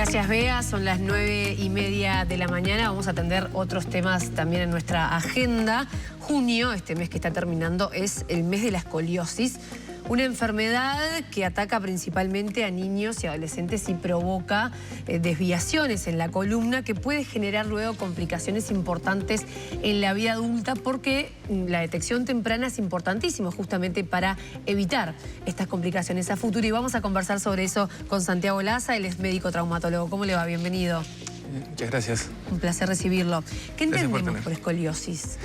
Gracias, Bea. Son las 9:30 de la mañana. Vamos a atender otros temas también en nuestra agenda. Junio, este mes que está terminando, es el mes de la escoliosis. Una enfermedad que ataca principalmente a niños y adolescentes y provoca desviaciones en la columna que puede generar luego complicaciones importantes en la vida adulta, porque la detección temprana es importantísimo justamente para evitar estas complicaciones a futuro. Y vamos a conversar sobre eso con Santiago Laza. Él es médico traumatólogo. ¿Cómo le va? Bienvenido. Muchas gracias. Un placer recibirlo. ¿Qué entendemos por escoliosis?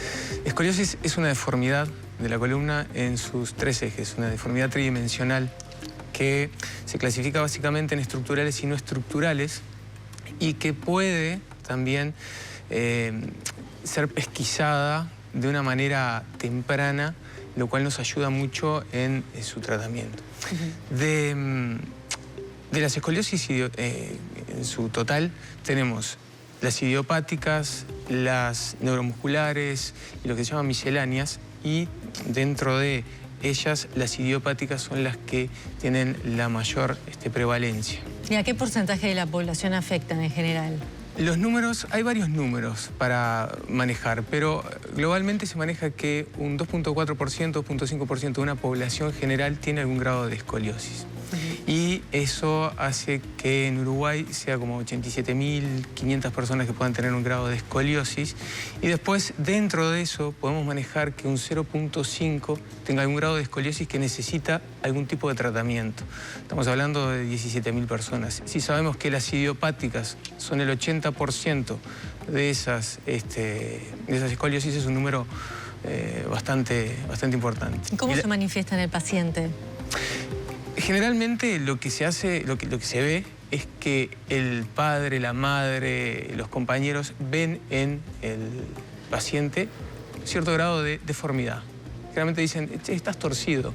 Escoliosis es una deformidad de la columna en sus tres ejes, una deformidad tridimensional que se clasifica básicamente en estructurales y no estructurales y que puede también ser pesquisada de una manera temprana, lo cual nos ayuda mucho en su tratamiento. De las escoliosis en su total tenemos las idiopáticas, las neuromusculares y lo que se llaman misceláneas, y dentro de ellas las idiopáticas son las que tienen la mayor prevalencia. ¿Y a qué porcentaje de la población afectan en general? Los números, hay varios números para manejar, pero globalmente se maneja que un 2.4%, 2.5% de una población general tiene algún grado de escoliosis. Y eso hace que en Uruguay sea como 87.500 personas que puedan tener un grado de escoliosis. Y después, dentro de eso, podemos manejar que un 0.5 tenga algún grado de escoliosis que necesita algún tipo de tratamiento. Estamos hablando de 17.000 personas. Si sabemos que las idiopáticas son el 80% de esas escoliosis, es un número bastante importante. ¿Cómo se manifiesta en el paciente? Generalmente lo que se hace, lo que se ve es que el padre, la madre, los compañeros ven en el paciente cierto grado de deformidad. Generalmente dicen, che, estás torcido.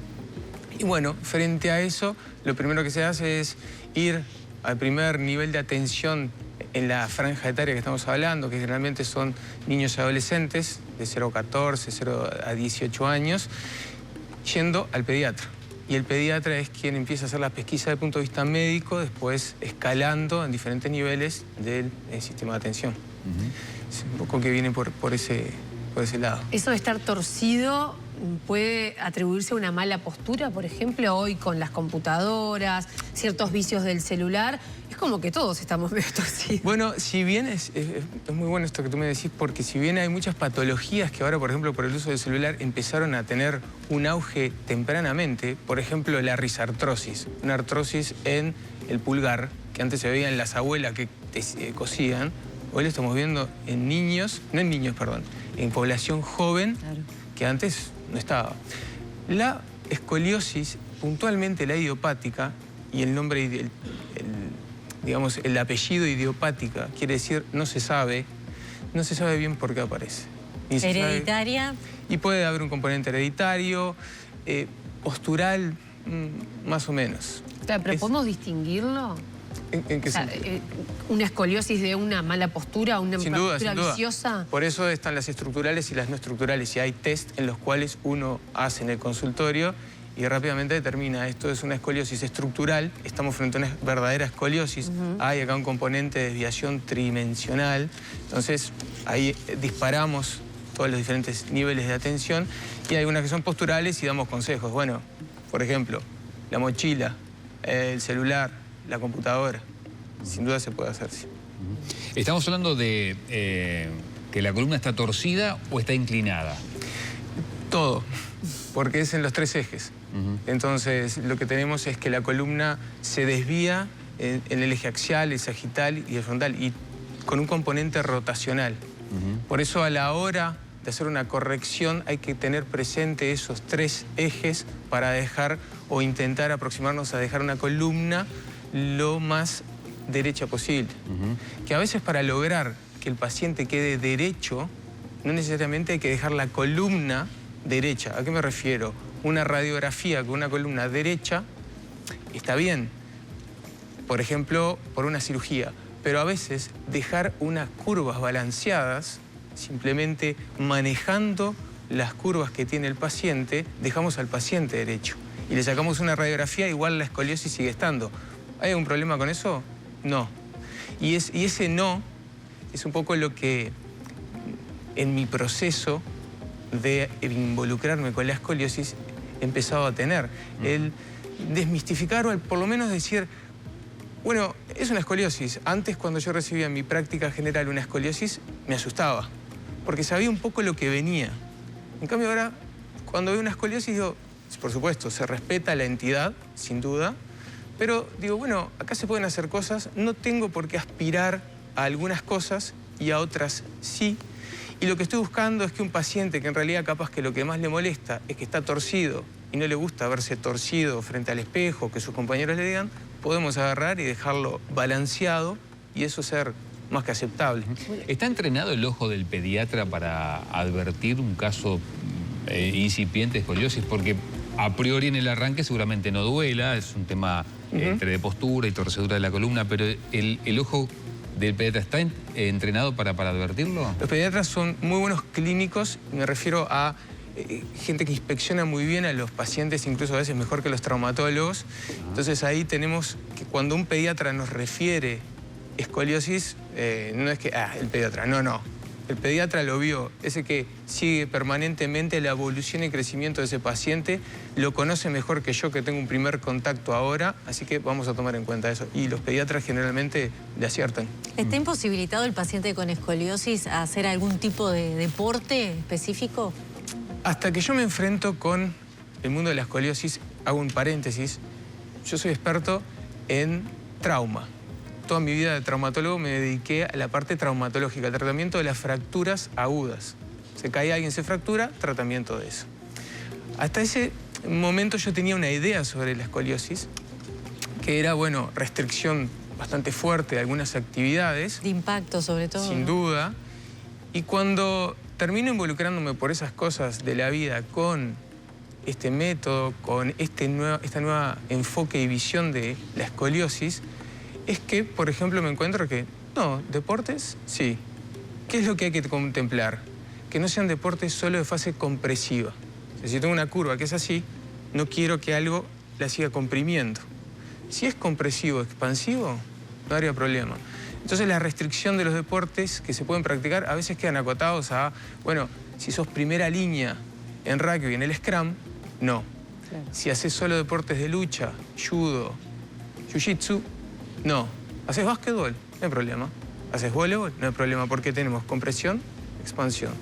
Y bueno, frente a eso, lo primero que se hace es ir al primer nivel de atención en la franja etaria que estamos hablando, que generalmente son niños y adolescentes de 0 a 14, 0 a 18 años, yendo al pediatra. Y el pediatra es quien empieza a hacer la pesquisa desde el punto de vista médico, después escalando en diferentes niveles del sistema de atención. Es un poco que viene por ese lado. ¿Eso de estar torcido puede atribuirse a una mala postura, por ejemplo, hoy con las computadoras, ciertos vicios del celular? Es como que todos estamos medio torcidos. Bueno, si bien es muy bueno esto que tú me decís, porque si bien hay muchas patologías que ahora, por ejemplo, por el uso del celular empezaron a tener un auge tempranamente, por ejemplo, la risartrosis, una artrosis en el pulgar, que antes se veía en las abuelas que cosían, hoy lo estamos viendo en niños, en población joven, claro, que antes no estaba. La escoliosis, puntualmente la idiopática, y el nombre, digamos, el apellido idiopática, quiere decir no se sabe bien por qué aparece. ¿Hereditaria? Y puede haber un componente hereditario, postural, más o menos. Claro, pero ¿podemos distinguirlo? ¿En qué sentido? ¿Una escoliosis de una mala postura, una postura viciosa? Por eso están las estructurales y las no estructurales. Y hay test en los cuales uno hace en el consultorio y rápidamente determina, esto es una escoliosis estructural, estamos frente a una verdadera escoliosis, hay acá un componente de desviación tridimensional, entonces ahí disparamos todos los diferentes niveles de atención, y hay algunas que son posturales y damos consejos. Bueno, por ejemplo, la mochila, el celular, la computadora, sin duda se puede hacer, sí. ¿Estamos hablando de que la columna está torcida o está inclinada? Todo, porque es en los tres ejes. Entonces, lo que tenemos es que la columna se desvía en el eje axial, el sagital y el frontal, y con un componente rotacional. Por eso, a la hora de hacer una corrección, hay que tener presente esos tres ejes para dejar o intentar aproximarnos a dejar una columna lo más derecha posible. Que a veces, para lograr que el paciente quede derecho, no necesariamente hay que dejar la columna derecha. ¿A qué me refiero? Una radiografía con una columna derecha está bien, por ejemplo, por una cirugía, pero a veces dejar unas curvas balanceadas, simplemente manejando las curvas que tiene el paciente, dejamos al paciente derecho y le sacamos una radiografía, igual la escoliosis sigue estando. ¿Hay algún problema con eso? No. Y ese no es un poco lo que en mi proceso de involucrarme con la escoliosis he empezado a tener. El desmistificar o por lo menos decir, bueno, es una escoliosis. Antes, cuando yo recibía en mi práctica general una escoliosis, me asustaba, porque sabía un poco lo que venía. En cambio ahora, cuando veo una escoliosis, digo, por supuesto, se respeta la entidad, sin duda, pero digo, bueno, acá se pueden hacer cosas, no tengo por qué aspirar a algunas cosas y a otras sí. Y lo que estoy buscando es que un paciente que en realidad capaz que lo que más le molesta es que está torcido y no le gusta verse torcido frente al espejo, que sus compañeros le digan, podemos agarrar y dejarlo balanceado y eso ser más que aceptable. ¿Está entrenado el ojo del pediatra para advertir un caso incipiente de escoliosis? Porque a priori en el arranque seguramente no duela, es un tema entre de postura y torcedura de la columna, pero el ojo del pediatra está entrenado para advertirlo. Los pediatras son muy buenos clínicos, me refiero a gente que inspecciona muy bien a los pacientes, incluso a veces mejor que los traumatólogos. Entonces ahí tenemos que cuando un pediatra nos refiere escoliosis, no es que, el pediatra, no. El pediatra lo vio, ese que sigue permanentemente la evolución y crecimiento de ese paciente, lo conoce mejor que yo, que tengo un primer contacto ahora, así que vamos a tomar en cuenta eso. Y los pediatras generalmente le aciertan. ¿Está imposibilitado el paciente con escoliosis a hacer algún tipo de deporte específico? Hasta que yo me enfrento con el mundo de la escoliosis, hago un paréntesis, yo soy experto en trauma. Toda mi vida de traumatólogo me dediqué a la parte traumatológica, al tratamiento de las fracturas agudas. Se cae alguien, se fractura, tratamiento de eso. Hasta ese momento yo tenía una idea sobre la escoliosis, que era, bueno, restricción bastante fuerte de algunas actividades. De impacto, sobre todo. Sin duda. Y cuando termino involucrándome por esas cosas de la vida con este método, con este nueva enfoque y visión de la escoliosis, es que, por ejemplo, me encuentro que, no, deportes, sí. ¿Qué es lo que hay que contemplar? Que no sean deportes solo de fase compresiva. O sea, si tengo una curva que es así, no quiero que algo la siga comprimiendo. Si es compresivo, expansivo, no habría problema. Entonces la restricción de los deportes que se pueden practicar a veces quedan acotados a, bueno, si sos primera línea en rugby, en el scrum, no. Claro. Si haces solo deportes de lucha, judo, jiu-jitsu, no. ¿Haces básquetbol? No hay problema. ¿Haces voleibol? No hay problema porque tenemos compresión, expansión.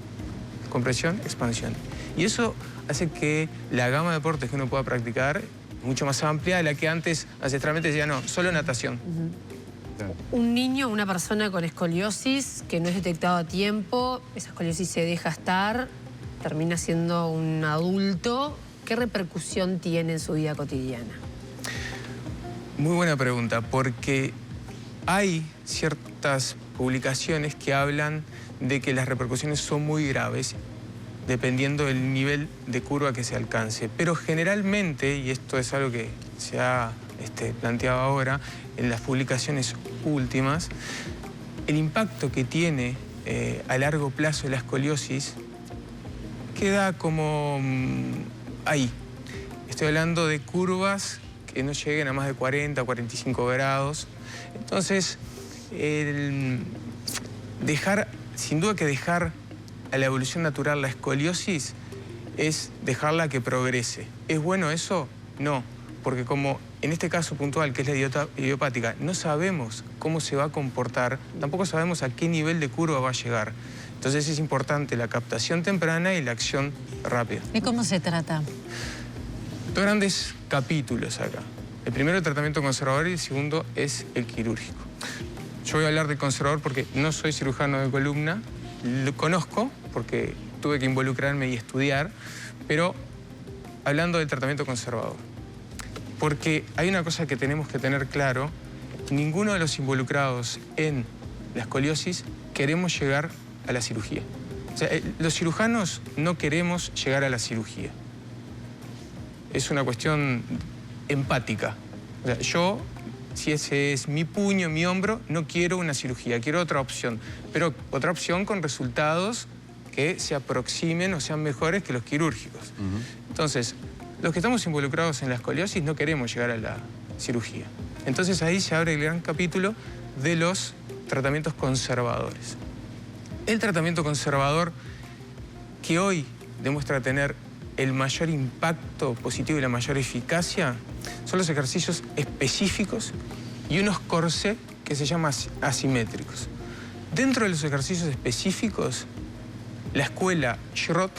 Compresión, expansión. Y eso hace que la gama de deportes que uno pueda practicar es mucho más amplia de la que antes ancestralmente decía, no, solo natación. Un niño, una persona con escoliosis que no es detectado a tiempo, esa escoliosis se deja estar, termina siendo un adulto, ¿qué repercusión tiene en su vida cotidiana? Muy buena pregunta, porque hay ciertas publicaciones que hablan de que las repercusiones son muy graves dependiendo del nivel de curva que se alcance. Pero generalmente, y esto es algo que se ha planteado ahora en las publicaciones últimas, el impacto que tiene a largo plazo la escoliosis queda como ahí. Estoy hablando de curvas que no lleguen a más de 40 o 45 grados. Entonces, sin duda que dejar a la evolución natural la escoliosis es dejarla que progrese. ¿Es bueno eso? No, porque como en este caso puntual, que es la idiopática, no sabemos cómo se va a comportar, tampoco sabemos a qué nivel de curva va a llegar. Entonces es importante la captación temprana y la acción rápida. ¿Y cómo se trata? Dos grandes capítulos acá. El primero, el tratamiento conservador, y el segundo es el quirúrgico. Yo voy a hablar del conservador porque no soy cirujano de columna, lo conozco porque tuve que involucrarme y estudiar, pero hablando del tratamiento conservador. Porque hay una cosa que tenemos que tener claro, ninguno de los involucrados en la escoliosis queremos llegar a la cirugía. O sea, los cirujanos no queremos llegar a la cirugía. Es una cuestión empática. O sea, yo, si ese es mi puño, mi hombro, no quiero una cirugía, quiero otra opción. Pero otra opción con resultados que se aproximen o sean mejores que los quirúrgicos. Entonces, los que estamos involucrados en la escoliosis no queremos llegar a cirugía. Entonces ahí se abre el gran capítulo de los tratamientos conservadores. El tratamiento conservador que hoy demuestra tener el mayor impacto positivo y la mayor eficacia son los ejercicios específicos y unos corsés que se llaman asimétricos. Dentro de los ejercicios específicos, la escuela Schrott,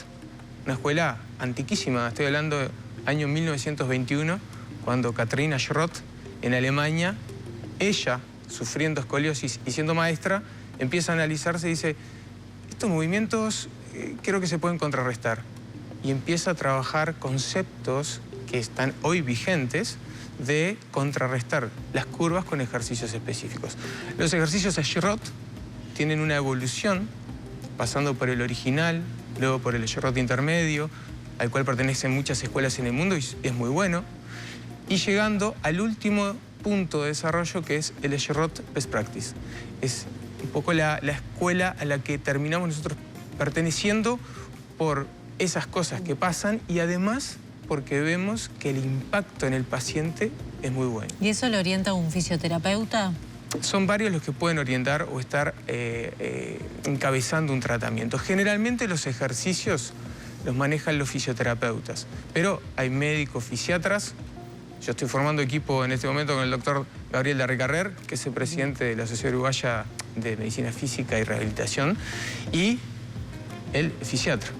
una escuela antiquísima, estoy hablando del año 1921, cuando Katrina Schrott, en Alemania, ella, sufriendo escoliosis y siendo maestra, empieza a analizarse y dice, estos movimientos creo que se pueden contrarrestar. Y empieza a trabajar conceptos que están hoy vigentes de contrarrestar las curvas con ejercicios específicos. Los ejercicios Schrott tienen una evolución, pasando por el original, luego por el Schrott intermedio, al cual pertenecen muchas escuelas en el mundo y es muy bueno, y llegando al último punto de desarrollo que es el Schrott Best Practice. Es un poco la escuela a la que terminamos nosotros perteneciendo por esas cosas que pasan y además porque vemos que el impacto en el paciente es muy bueno. ¿Y eso lo orienta un fisioterapeuta? Son varios los que pueden orientar o estar encabezando un tratamiento. Generalmente los ejercicios los manejan los fisioterapeutas, pero hay médicos, fisiatras. Yo estoy formando equipo en este momento con el doctor Gabriel Darricarrer, que es el presidente de la Sociedad Uruguaya de Medicina Física y Rehabilitación, y el fisiatra.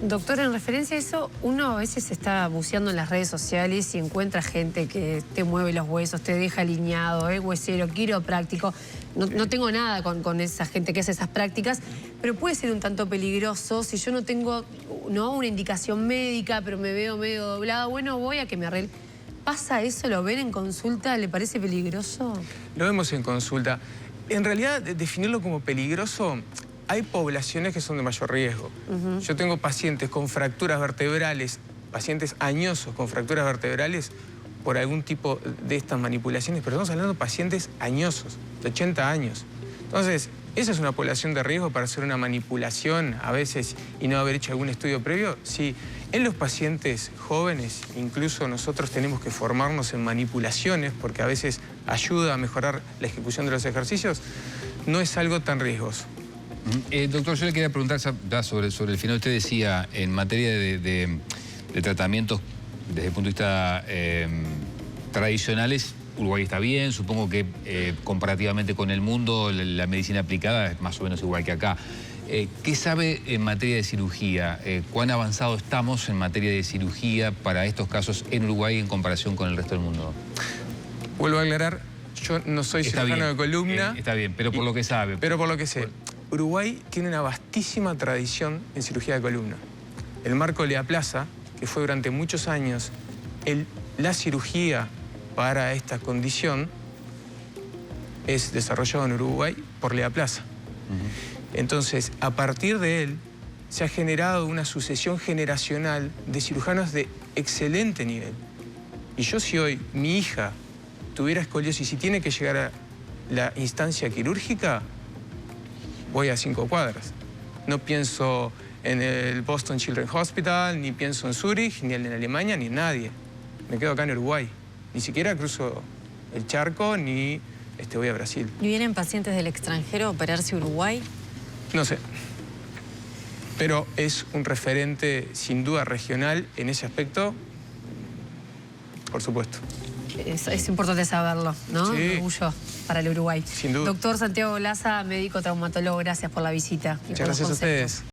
Doctor, en referencia a eso, uno a veces está buceando en las redes sociales y encuentra gente que te mueve los huesos, te deja alineado, huesero, quiropráctico. No tengo nada con esa gente que hace esas prácticas, pero puede ser un tanto peligroso si yo no tengo una indicación médica, pero me veo medio doblada. Bueno, voy a que me arregle. ¿Pasa eso? ¿Lo ven en consulta? ¿Le parece peligroso? Lo vemos en consulta. En realidad, definirlo como peligroso, hay poblaciones que son de mayor riesgo. Yo tengo pacientes con fracturas vertebrales, pacientes añosos con fracturas vertebrales por algún tipo de estas manipulaciones, pero estamos hablando de pacientes añosos, de 80 años. Entonces, ¿esa es una población de riesgo para hacer una manipulación a veces y no haber hecho algún estudio previo? Sí. En los pacientes jóvenes, incluso nosotros tenemos que formarnos en manipulaciones porque a veces ayuda a mejorar la ejecución de los ejercicios, no es algo tan riesgoso. Doctor, yo le quería preguntar ya sobre el final. Usted decía, en materia de tratamientos desde el punto de vista tradicionales, Uruguay está bien. Supongo que comparativamente con el mundo, la medicina aplicada es más o menos igual que acá. ¿Qué sabe en materia de cirugía? ¿Cuán avanzado estamos en materia de cirugía para estos casos en Uruguay en comparación con el resto del mundo? Vuelvo a aclarar, yo no soy cirujano de columna. Está bien, pero por lo que sabe. Pero por lo que sé. Uruguay tiene una vastísima tradición en cirugía de columna. El Marco Lea Plaza, que fue durante muchos años la cirugía para esta condición, es desarrollado en Uruguay por Lea Plaza. Entonces, a partir de él, se ha generado una sucesión generacional de cirujanos de excelente nivel. Y yo, si hoy mi hija tuviera escoliosis y tiene que llegar a la instancia quirúrgica, voy a 5 cuadras. No pienso en el Boston Children's Hospital, ni pienso en Zurich, ni en Alemania, ni en nadie. Me quedo acá en Uruguay. Ni siquiera cruzo el charco, ni voy a Brasil. ¿Y vienen pacientes del extranjero a operarse a Uruguay? No sé. Pero es un referente, sin duda, regional en ese aspecto, por supuesto. Es importante saberlo, ¿no? Sí. Un orgullo para el Uruguay. Sin duda. Doctor Santiago Laza, médico traumatólogo, gracias por la visita. Muchas gracias a ustedes.